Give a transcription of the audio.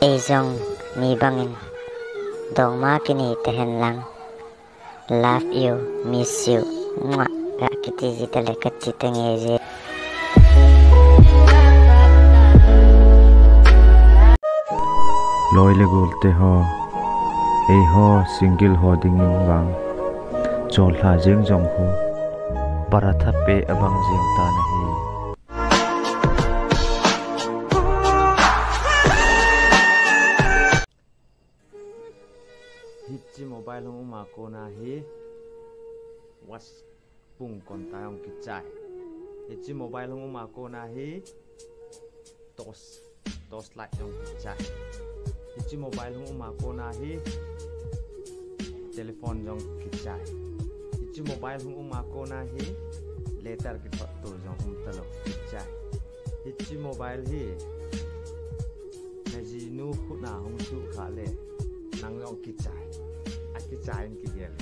Ezong mi bangin dong ma kini tehen lang. Love you, miss you. Mwah. Gak kiti zita lekat cita ngeze. Loi le gulte ho. Ei ho single ho dingin wang. Chol ha jeng jong ho. Paratha pe abang jeng ta nahi. Hichi mobile hong ma ko na hi. Was pung kon tayong kichai. Hichi mobile hong ma ko na hi. Tos light jong kichai. Hichi mobile hong ma ko na hi. Telepon jong kichai. Hichi mobile hong ma ko na hi. Letter ki photo jong talo kichai. Hichi mobile hi. Naji nu khuna hong chu khale. Nang jong kichai. Kichai ki gel.